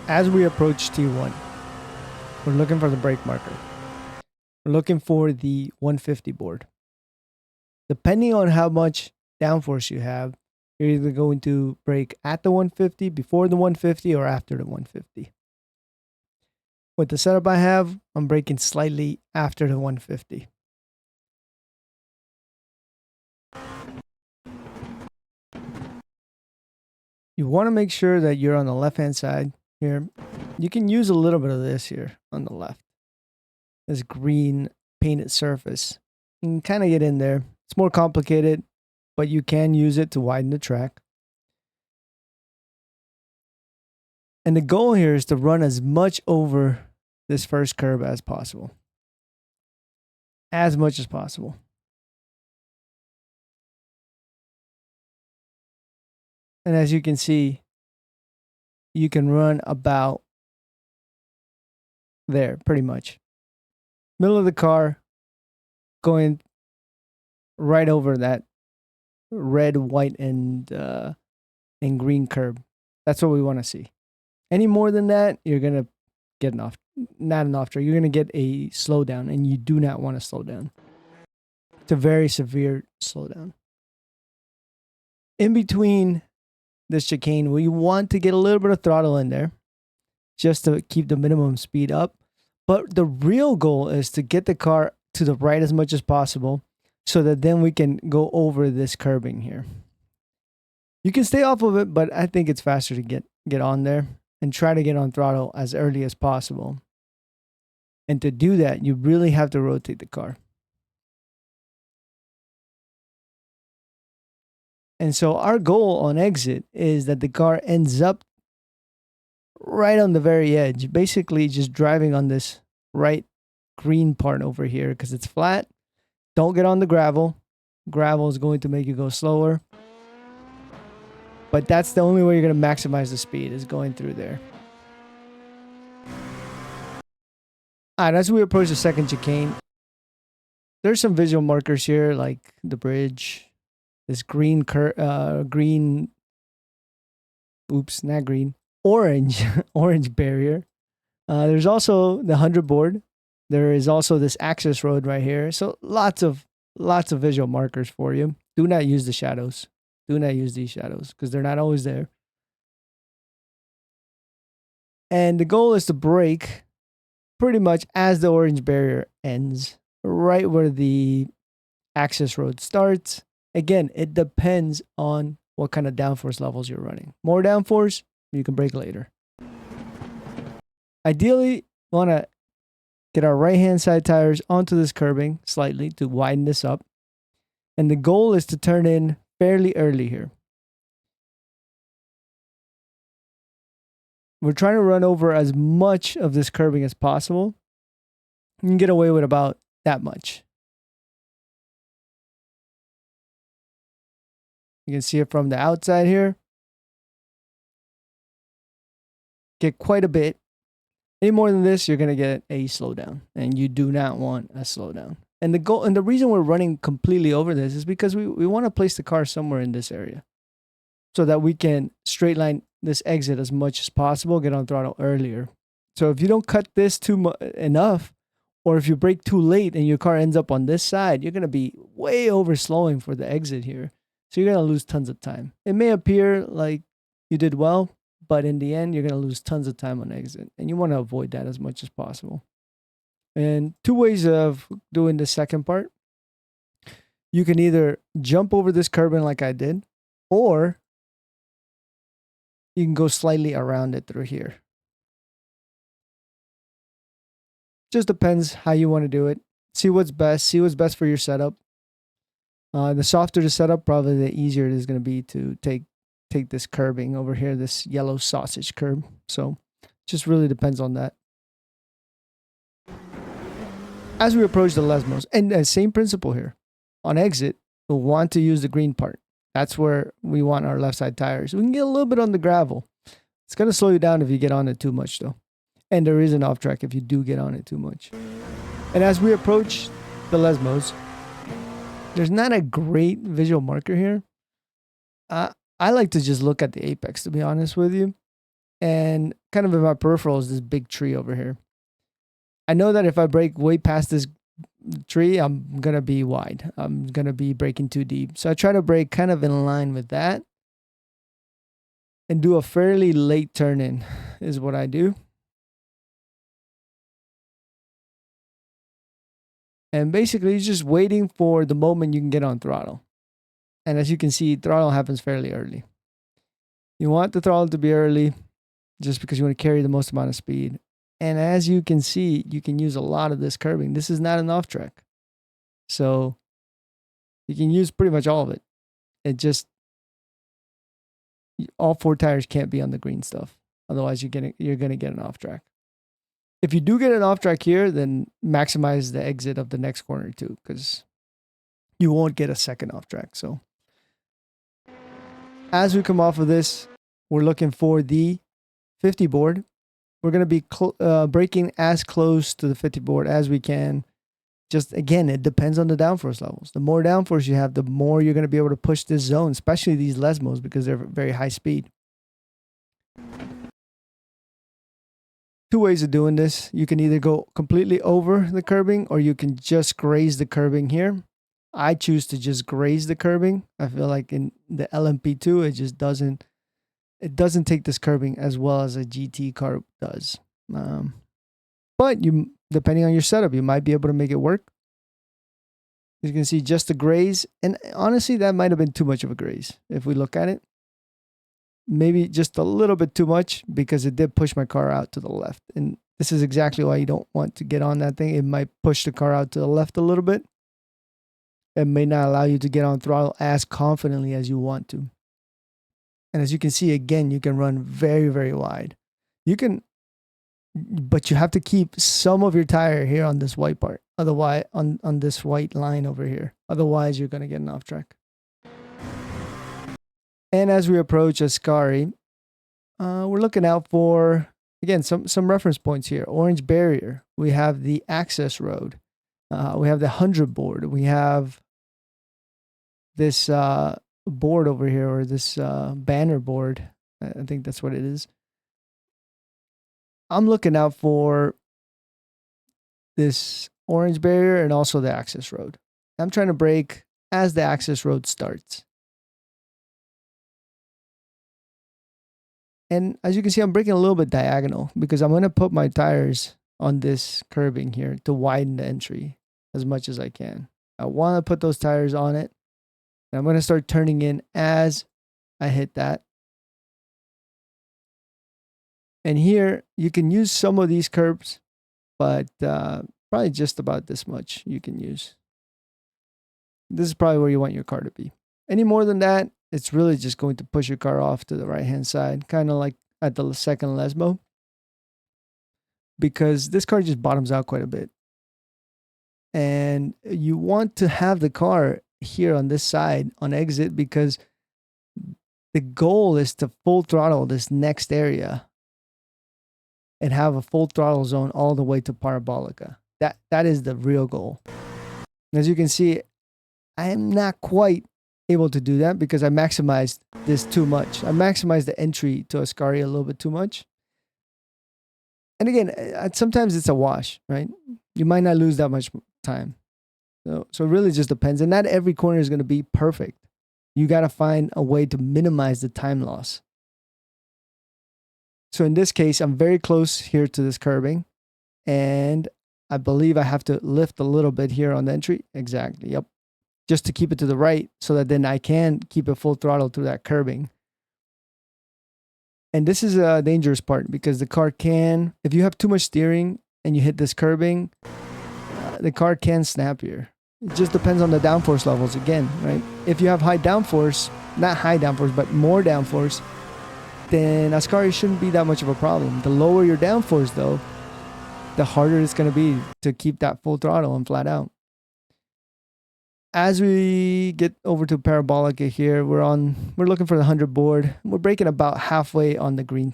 as we approach T1, we're looking for the brake marker. We're looking for the 150 board. Depending on how much downforce you have, you're either going to brake at the 150, before the 150, or after the 150. With the setup I have, I'm braking slightly after the 150. You want to make sure that you're on the left-hand side here. You can use a little bit of this here on the left. This green painted surface. You can kind of get in there. It's more complicated, but you can use it to widen the track. And the goal here is to run as much over this first curb as possible. As much as possible. And as you can see, you can run about there, pretty much. Middle of the car, going right over that red, white, and green curb. That's what we want to see. Any more than that, you're going to get not an off track. You're going to get a slowdown, and you do not want to slow down. It's a very severe slowdown. In between this chicane, we want to get a little bit of throttle in there just to keep the minimum speed up. But the real goal is to get the car to the right as much as possible so that then we can go over this curbing here. You can stay off of it, but I think it's faster to get on there and try to get on throttle as early as possible. And to do that, you really have to rotate the car. And so our goal on exit is that the car ends up right on the very edge, basically just driving on this right green part over here because it's flat. Don't get on the gravel. Gravel is going to make you go slower. But that's the only way you're going to maximize the speed, is going through there. All right, as we approach the second chicane, there's some visual markers here, like the bridge, this orange barrier. There's also the 100 board. There is also this access road right here. So lots of visual markers for you. Do not use the shadows. Do not use these shadows because they're not always there. And the goal is to brake pretty much as the orange barrier ends, right where the access road starts. Again, it depends on what kind of downforce levels you're running. More downforce, you can brake later. Ideally, we want to get our right-hand side tires onto this curbing slightly to widen this up. And the goal is to turn in fairly early here. We're trying to run over as much of this curbing as possible. You can get away with about that much. You can see it from the outside here. Get quite a bit. Any more than this, you're going to get a slowdown. And you do not want a slowdown. And the goal, and the reason we're running completely over this is because we want to place the car somewhere in this area so that we can straight line this exit as much as possible, get on throttle earlier. So if you don't cut this enough, or if you brake too late and your car ends up on this side, you're going to be way over slowing for the exit here. So you're going to lose tons of time. It may appear like you did well, but in the end, you're going to lose tons of time on exit. And you want to avoid that as much as possible. And two ways of doing the second part. You can either jump over this curbing like I did, or you can go slightly around it through here. Just depends how you want to do it. See what's best. See what's best for your setup. The softer the setup, probably the easier it is going to be to take this curbing over here, this yellow sausage curb. So just really depends on that. As we approach the Lesmos, and same principle here. On exit, we'll want to use the green part. That's where we want our left side tires. We can get a little bit on the gravel. It's going to slow you down if you get on it too much, though. And there is an off track if you do get on it too much. And as we approach the Lesmos, there's not a great visual marker here. I like to just look at the apex, to be honest with you. And kind of in my peripheral is this big tree over here. I know that if I brake way past this tree, I'm going to be wide. I'm going to be braking too deep. So I try to brake kind of in line with that and do a fairly late turn in is what I do. And basically, you're just waiting for the moment you can get on throttle. And as you can see, throttle happens fairly early. You want the throttle to be early just because you want to carry the most amount of speed. And as you can see, you can use a lot of this curbing. This is not an off track. So you can use pretty much all of it. It just, all 4 tires can't be on the green stuff. Otherwise, you're going to get an off track. If you do get an off track here, then maximize the exit of the next corner too, because you won't get a second off track. So as we come off of this, we're looking for the 50 board. We're going to be braking as close to the 50 board as we can. Just again, it depends on the downforce levels. The more downforce you have, the more you're going to be able to push this zone, especially these Lesmos because they're very high speed. 2 ways of doing this. You can either go completely over the curbing or you can just graze the curbing here. I choose to just graze the curbing. I feel like in the LMP2, it just doesn't take this curbing as well as a GT car does. But you, depending on your setup, you might be able to make it work. As you can see, just a graze. And honestly, that might have been too much of a graze if we look at it. Maybe just a little bit too much because it did push my car out to the left. And this is exactly why you don't want to get on that thing. It might push the car out to the left a little bit. It may not allow you to get on throttle as confidently as you want to. And as you can see, again, you can run very, very wide. You can, but you have to keep some of your tire here on this white part. Otherwise, on this white line over here. Otherwise, you're going to get an off track. And as we approach Ascari, we're looking out for, again, some reference points here. Orange barrier. We have the access road. We have the 100 board. We have this board over here, or this banner board. I think that's what it is. I'm looking out for this orange barrier and also the access road. I'm trying to brake as the access road starts. And as you can see, I'm braking a little bit diagonal because I'm going to put my tires on this curbing here to widen the entry as much as I can. I want to put those tires on it. And I'm going to start turning in as I hit that. And here, you can use some of these curbs, but probably just about this much you can use. This is probably where you want your car to be. Any more than that, it's really just going to push your car off to the right-hand side, kind of like at the second Lesmo, because this car just bottoms out quite a bit. And you want to have the car here on this side on exit because the goal is to full throttle this next area and have a full throttle zone all the way to Parabolica. That is the real goal. As you can see, I am not quite able to do that because I maximized this too much. I maximized the entry to Ascari a little bit too much. And again, sometimes it's a wash, right? You might not lose that much time. So it really just depends. And not every corner is going to be perfect. You got to find a way to minimize the time loss. So in this case, I'm very close here to this curbing. And I believe I have to lift a little bit here on the entry. Exactly. Yep. Just to keep it to the right so that then I can keep it full throttle through that curbing. And this is a dangerous part because the car can, if you have too much steering and you hit this curbing, the car can snap here. It just depends on the downforce levels again, right? If you have high downforce, not high downforce, but more downforce, then Ascari shouldn't be that much of a problem. The lower your downforce though, the harder it's going to be to keep that full throttle and flat out. As we get over to Parabolica here, we're looking for the 100 board. We're braking about halfway on the green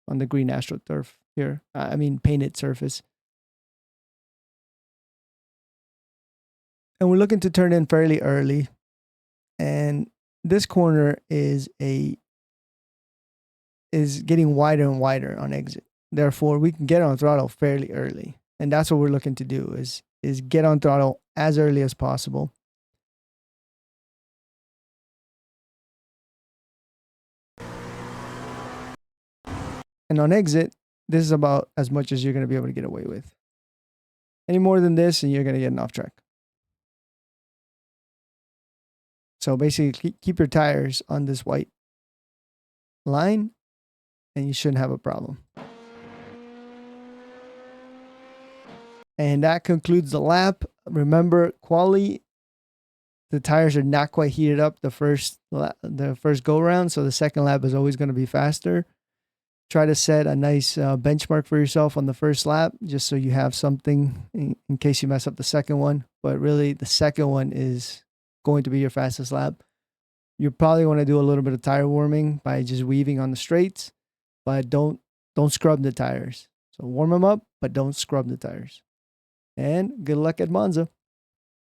AstroTurf here. Painted surface. And we're looking to turn in fairly early. And this corner is a is getting wider and wider on exit. Therefore, we can get on throttle fairly early. And that's what we're looking to do is get on throttle as early as possible. And on exit, this is about as much as you're going to be able to get away with. Any more than this, and you're going to get an off track. So basically, keep your tires on this white line, and you shouldn't have a problem. And that concludes the lap. Remember, quali, the tires are not quite heated up the first go round, so the second lap is always going to be faster. Try to set a nice benchmark for yourself on the first lap, just so you have something in case you mess up the second one. But really, the second one is going to be your fastest lap. You probably want to do a little bit of tire warming by just weaving on the straights, but don't scrub the tires. So warm them up, but don't scrub the tires. And good luck at Monza.